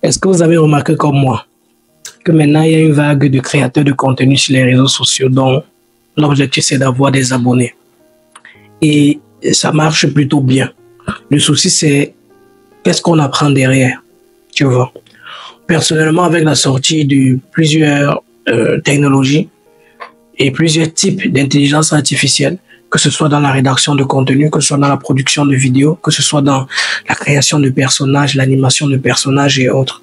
Est-ce que vous avez remarqué comme moi que maintenant il y a une vague de créateurs de contenu sur les réseaux sociaux dont l'objectif c'est d'avoir des abonnés et ça marche plutôt bien. Le souci c'est qu'est-ce qu'on apprend derrière, tu vois. Personnellement, avec la sortie de plusieurs technologies et plusieurs types d'intelligence artificielle, que ce soit dans la rédaction de contenu, que ce soit dans la production de vidéos, que ce soit dans la création de personnages, l'animation de personnages et autres.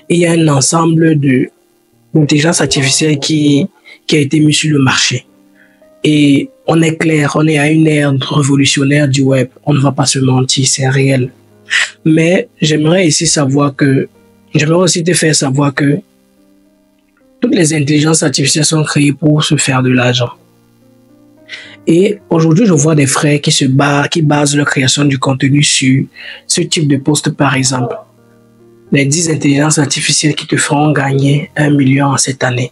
Et il y a un ensemble d'intelligence artificielle qui a été mis sur le marché. Et on est clair, on est à une ère révolutionnaire du web. On ne va pas se mentir, c'est réel. Mais j'aimerais aussi te faire savoir que toutes les intelligences artificielles sont créées pour se faire de l'argent. Et aujourd'hui, je vois des frères qui basent leur création du contenu sur ce type de post, par exemple. Les 10 intelligences artificielles qui te feront gagner 1 million en cette année.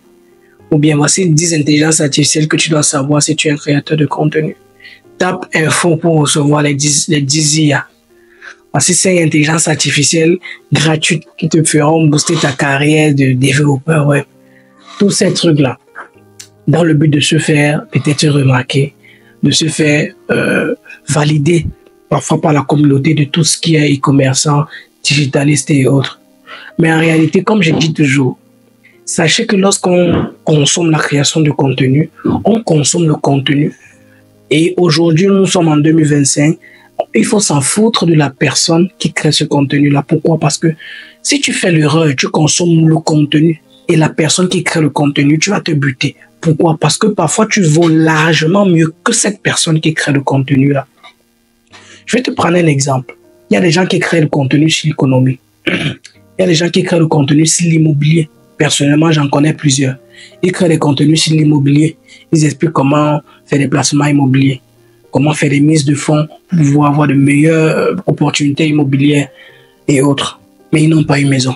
Ou bien voici 10 intelligences artificielles que tu dois savoir si tu es un créateur de contenu. Tape info pour recevoir les 10 IA. Voici 5 intelligences artificielles gratuites qui te feront booster ta carrière de développeur web. Tous ces trucs-là, dans le but de se faire peut-être remarquer, de se faire valider parfois par la communauté de tout ce qui est e-commerçant, digitaliste et autres. Mais en réalité, comme je dis toujours, sachez que lorsqu'on consomme la création de contenu, on consomme le contenu. Et aujourd'hui, nous sommes en 2025, il faut s'en foutre de la personne qui crée ce contenu-là. Pourquoi? Parce que si tu fais l'erreur, tu consommes le contenu et la personne qui crée le contenu, tu vas te buter. Pourquoi? Parce que parfois, tu vaux largement mieux que cette personne qui crée le contenu-là. Je vais te prendre un exemple. Il y a des gens qui créent le contenu sur l'économie. Il y a des gens qui créent le contenu sur l'immobilier. Personnellement, j'en connais plusieurs. Ils créent des contenus sur l'immobilier. Ils expliquent comment faire des placements immobiliers, comment faire des mises de fonds pour pouvoir avoir de meilleures opportunités immobilières et autres. Mais ils n'ont pas une maison.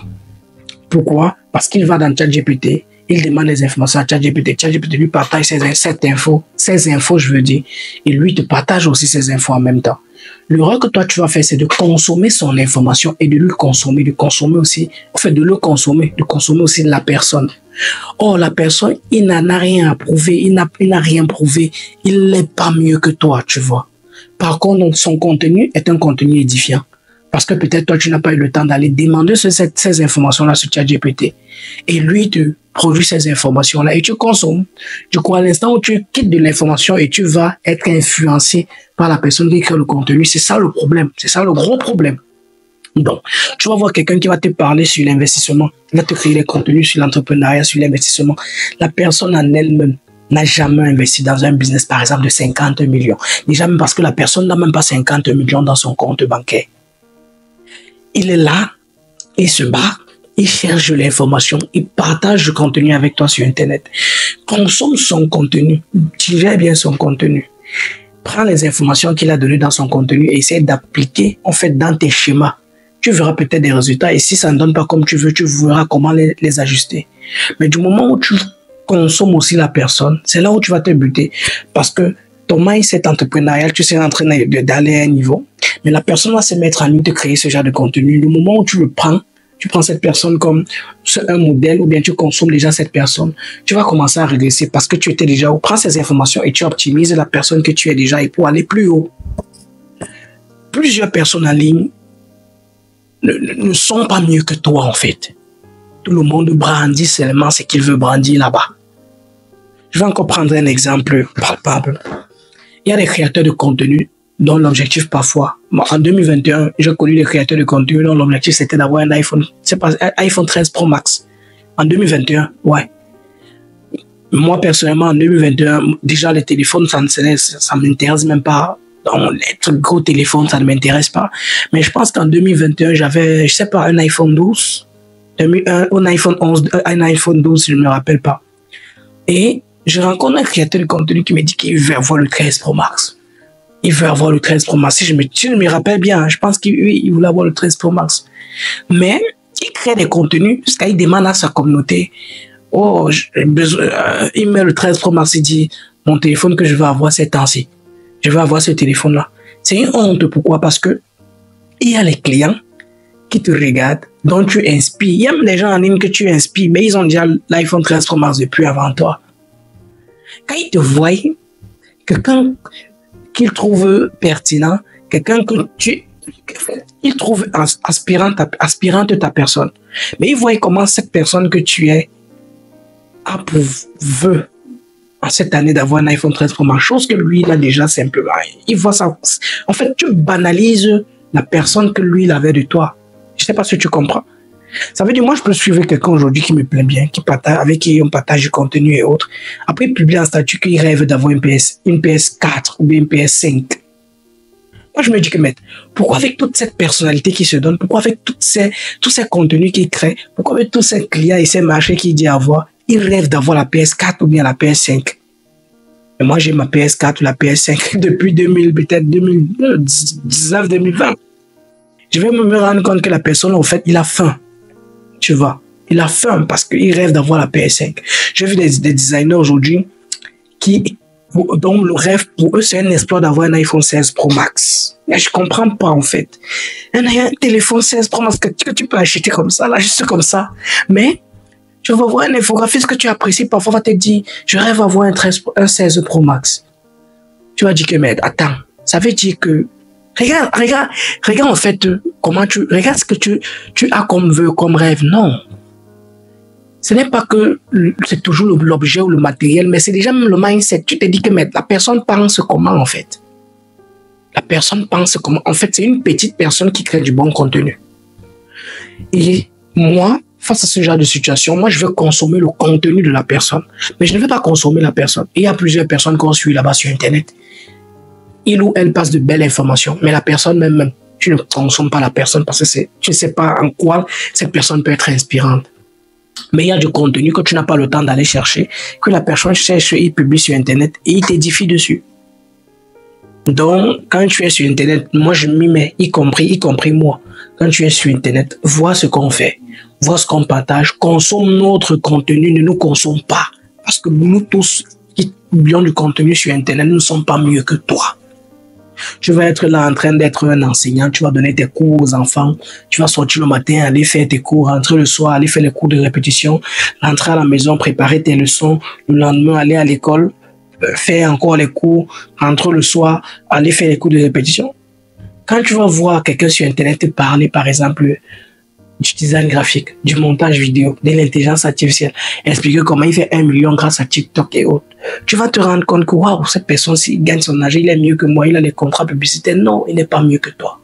Pourquoi? Parce qu'il va dans ChatGPT, il demande des informations à ChatGPT. ChatGPT lui partage ces infos, je veux dire, et lui te partage aussi ces infos en même temps. L'erreur que toi tu vas faire, c'est de consommer son information et de lui consommer, de consommer aussi, en fait de le consommer, de consommer aussi la personne. Or, la personne, il n'en a rien à prouver, il n'a rien prouvé, il n'est pas mieux que toi, tu vois. Par contre, son contenu est un contenu édifiant. Parce que peut-être toi, tu n'as pas eu le temps d'aller demander ces informations-là sur ChatGPT. Et lui te produit ces informations-là et tu consommes. Du coup, à l'instant où tu quittes de l'information et tu vas être influencé par la personne qui crée le contenu, c'est ça le problème. C'est ça le gros problème. Donc, tu vas voir quelqu'un qui va te parler sur l'investissement, il va te créer des contenus sur l'entrepreneuriat, sur l'investissement. La personne en elle-même n'a jamais investi dans un business, par exemple, de 50 millions. Déjà même parce que la personne n'a même pas 50 millions dans son compte bancaire. Il est là, il se bat, il cherche de l'information, il partage du contenu avec toi sur Internet. Consomme son contenu, digère bien son contenu. Prends les informations qu'il a données dans son contenu et essaie d'appliquer en fait dans tes schémas. Tu verras peut-être des résultats et si ça ne donne pas comme tu veux, tu verras comment les ajuster. Mais du moment où tu consommes aussi la personne, c'est là où tu vas te buter parce que ton mindset entrepreneurial, tu sais en train d'aller à un niveau, mais la personne va se mettre en ligne de créer ce genre de contenu. Le moment où tu prends cette personne comme un modèle ou bien tu consommes déjà cette personne, tu vas commencer à régresser parce que tu étais déjà haut. Prends ces informations et tu optimises la personne que tu es déjà et pour aller plus haut. Plusieurs personnes en ligne ne sont pas mieux que toi en fait. Tout le monde brandit seulement ce qu'il veut brandir là-bas. Je vais encore prendre un exemple palpable. Il y a des créateurs de contenu dont l'objectif parfois, en 2021, j'ai connu des créateurs de contenu dont l'objectif c'était d'avoir un iPhone, c'est pas un iPhone 13 Pro Max. En 2021, ouais. Moi personnellement, en 2021, déjà les téléphones, ça m'intéresse même pas. Donc, les gros téléphones, ça ne m'intéresse pas. Mais je pense qu'en 2021, j'avais, je sais pas, un iPhone 12, un iPhone 11, un iPhone 12, je ne me rappelle pas. Et je rencontre un créateur de contenu qui me dit qu'il veut avoir le 13 Pro Max. Il veut avoir le 13 Pro Max. Si je me rappelle bien, je pense qu'il voulait avoir le 13 Pro Max. Mais il crée des contenus parce qu'il demande à sa communauté, oh, il met le 13 Pro Max, il dit, mon téléphone que je veux avoir ces temps-ci. Je veux avoir ce téléphone-là. C'est une honte. Pourquoi? Parce que il y a les clients qui te regardent, dont tu inspires. Il y a même des gens en ligne que tu inspires, mais ils ont déjà l'iPhone 13 Pro Max depuis avant toi. Quand ils te voient, quelqu'un qu'ils trouvent pertinent, quelqu'un que ils trouvent aspirante ta personne. Mais ils voient comment cette personne que tu es veut en cette année d'avoir un iPhone 13 Pro Max, chose que lui, il a déjà simplement. Il voit ça. En fait, tu banalises la personne que lui, il avait de toi. Je ne sais pas si tu comprends. Ça veut dire, moi, je peux suivre quelqu'un aujourd'hui qui me plaît bien, avec qui on partage du contenu et autres. Après, il publie un statut qu'il rêve d'avoir une PS4 ou bien une PS5. Moi, je me dis que, maître, pourquoi avec toute cette personnalité qu'il se donne, pourquoi avec tous ces contenus qu'il crée, pourquoi avec tous ces clients et ces marchés qu'il dit avoir, il rêve d'avoir la PS4 ou bien la PS5. Mais moi, j'ai ma PS4 ou la PS5 depuis 2019-2020. Je vais me rendre compte que la personne, en fait, il a faim. Tu vois, il a faim parce qu'il rêve d'avoir la PS5. J'ai vu des designers aujourd'hui dont le rêve pour eux, c'est un exploit d'avoir un iPhone 16 Pro Max. Mais je comprends pas, en fait. Un téléphone 16 Pro Max que tu peux acheter comme ça, là, juste comme ça. Mais tu vas voir un infographiste que tu apprécies, parfois va te dire, je rêve d'avoir un 16 Pro Max. Tu vas dire que, mais attends, ça veut dire que, regarde en fait, regarde ce que tu as comme rêve. Non. Ce n'est pas que c'est toujours l'objet ou le matériel, mais c'est déjà même le mindset. Tu te dis que mais la personne pense comment, en fait. La personne pense comment. En fait, c'est une petite personne qui crée du bon contenu. Et moi, face à ce genre de situation, moi, je veux consommer le contenu de la personne. Mais je ne veux pas consommer la personne. Et il y a plusieurs personnes qu'on suit là-bas sur Internet. Il ou elle passe de belles informations. Mais la personne même, tu ne consommes pas la personne parce que tu ne sais pas en quoi cette personne peut être inspirante. Mais il y a du contenu que tu n'as pas le temps d'aller chercher, que la personne cherche, il publie sur Internet et il t'édifie dessus. Donc, quand tu es sur Internet, moi je m'y mets, y compris moi. Quand tu es sur Internet, vois ce qu'on fait, vois ce qu'on partage, consomme notre contenu, ne nous consomme pas. Parce que nous tous qui publions du contenu sur Internet, nous ne sommes pas mieux que toi. Tu vas être là en train d'être un enseignant, tu vas donner tes cours aux enfants, tu vas sortir le matin, aller faire tes cours, rentrer le soir, aller faire les cours de répétition, rentrer à la maison, préparer tes leçons, le lendemain aller à l'école, faire encore les cours, rentrer le soir, aller faire les cours de répétition. Quand tu vas voir quelqu'un sur Internet te parler, par exemple, du design graphique, du montage vidéo, de l'intelligence artificielle, expliquer comment il fait 1 million grâce à TikTok et autres, tu vas te rendre compte que waouh, cette personne, s'il gagne son argent, il est mieux que moi, il a les contrats publicitaires. Non, il n'est pas mieux que toi.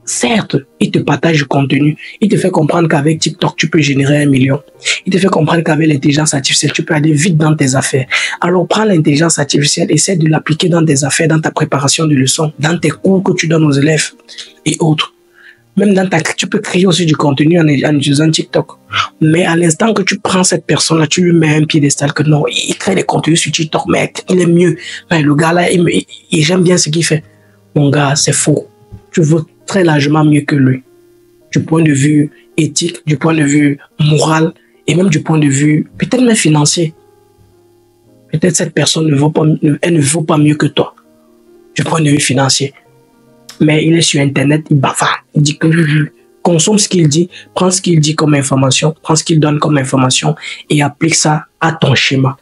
Certes, il te partage du contenu, il te fait comprendre qu'avec TikTok, tu peux générer 1 million. Il te fait comprendre qu'avec l'intelligence artificielle, tu peux aller vite dans tes affaires. Alors, prends l'intelligence artificielle, essaie de l'appliquer dans tes affaires, dans ta préparation de leçons, dans tes cours que tu donnes aux élèves et autres. Même tu peux créer aussi du contenu en utilisant TikTok. Mais à l'instant que tu prends cette personne-là, tu lui mets un piédestal que non, il crée des contenus sur TikTok, mec, il est mieux. Mais le gars-là, j'aime bien ce qu'il fait. Mon gars, c'est faux. Tu veux très largement mieux que lui. Du point de vue éthique, du point de vue moral, et même du point de vue peut-être même financier. Peut-être cette personne ne vaut pas mieux que toi. Du point de vue financier. Mais il est sur Internet, il bafard. Il dit que consomme ce qu'il dit, prends ce qu'il dit comme information, prends ce qu'il donne comme information et applique ça à ton schéma.